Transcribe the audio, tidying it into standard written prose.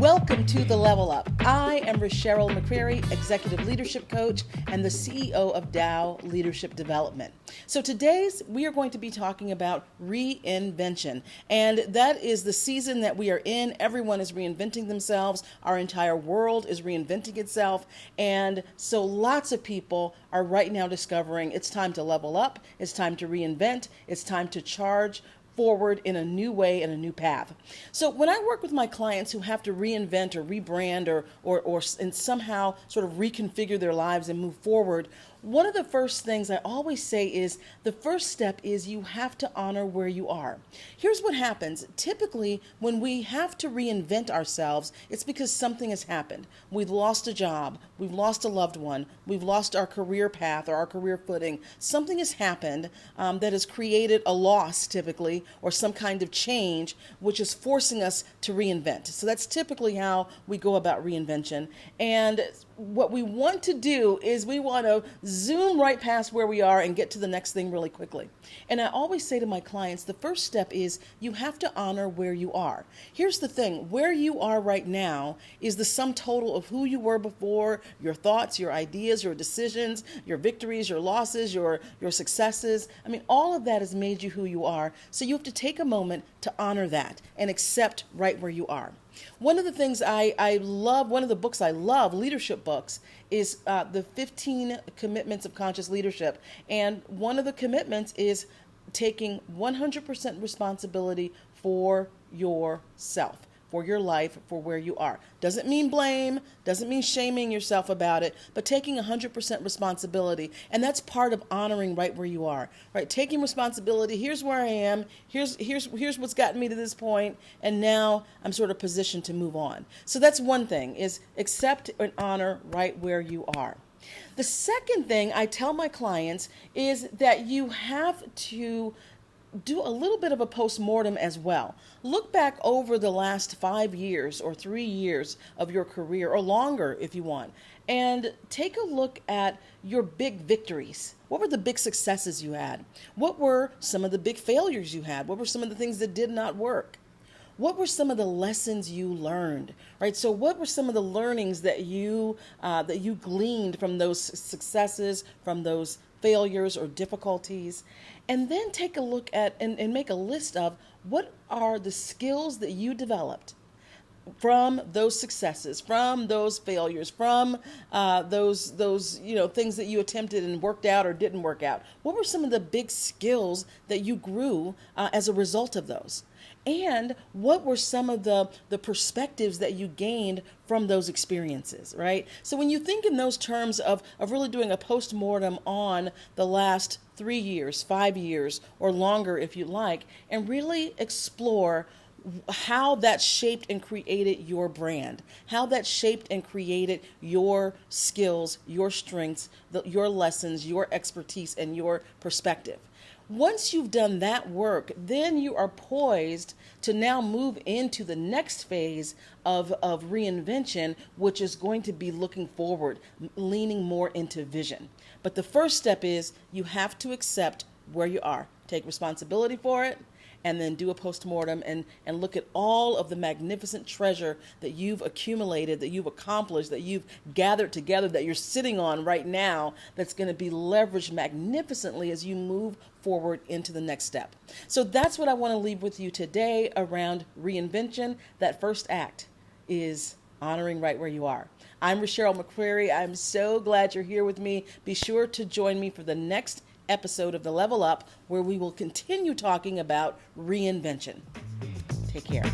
Welcome to The Level Up. I am Rasheryl McCreary, Executive Leadership Coach and the CEO of Dow Leadership Development. So we are going to be talking about reinvention. And that is the season that we are in. Everyone is reinventing themselves. Our entire world is reinventing itself. And so lots of people are right now discovering it's time to level up. It's time to reinvent. It's time to charge forward in a new way and a new path. So when I work with my clients who have to reinvent or rebrand or and somehow sort of reconfigure their lives and move forward, one of the first things I always say is the first step is you have to honor where you are. Here's what happens. Typically, when we have to reinvent ourselves, it's because something has happened. We've lost a job, we've lost a loved one, we've lost our career path or our career footing. Something has happened that has created a loss typically or some kind of change which is forcing us to reinvent. So that's typically how we go about reinvention. And what we want to do is we want to zoom right past where we are and get to the next thing really quickly. And I always say to my clients, the first step is you have to honor where you are. Here's the thing, where you are right now is the sum total of who you were before, your thoughts, your ideas, your decisions, your victories, your losses, your successes. I mean, all of that has made you who you are. So you have to take a moment to honor that and accept right where you are. One of the things I love, one of the books I love, leadership books, is the 15 Commitments of Conscious Leadership. And one of the commitments is taking 100% responsibility for yourself, for your life, for where you are. Doesn't mean blame, doesn't mean shaming yourself about it, but taking 100% responsibility. And that's part of honoring right where you are, right? Taking responsibility, here's where I am, here's what's gotten me to this point, and now I'm sort of positioned to move on. So that's one thing, is accept and honor right where you are. The second thing I tell my clients is that you have to do a little bit of a post-mortem as well. Look back over the last 5 years or 3 years of your career, or longer if you want, and take a look at your big victories. What were the big successes you had? What were some of the big failures you had? What were some of the things that did not work? What were some of the lessons you learned, right? So what were some of the learnings that you gleaned from those successes, from those failures or difficulties? And then take a look at and make a list of what are the skills that you developed from those successes, from those failures, from those things that you attempted and worked out or didn't work out. What were some of the big skills that you grew as a result of those? And what were some of the perspectives that you gained from those experiences, right? So when you think in those terms of really doing a post-mortem on the last 3 years, 5 years, or longer if you like, and really explore how that shaped and created your brand, how that shaped and created your skills, your strengths, your lessons, your expertise, and your perspective. Once you've done that work, then you are poised to now move into the next phase of reinvention, which is going to be looking forward, leaning more into vision. But the first step is you have to accept where you are, take responsibility for it, and then do a postmortem and look at all of the magnificent treasure that you've accumulated, that you've accomplished, that you've gathered together, that you're sitting on right now, that's going to be leveraged magnificently as you move forward into the next step. So that's what I want to leave with you today around reinvention. That first act is honoring right where you are. I'm Rasheryl McCreary. I'm so glad you're here with me. Be sure to join me for the next episode of The Level Up, where we will continue talking about reinvention. Take care.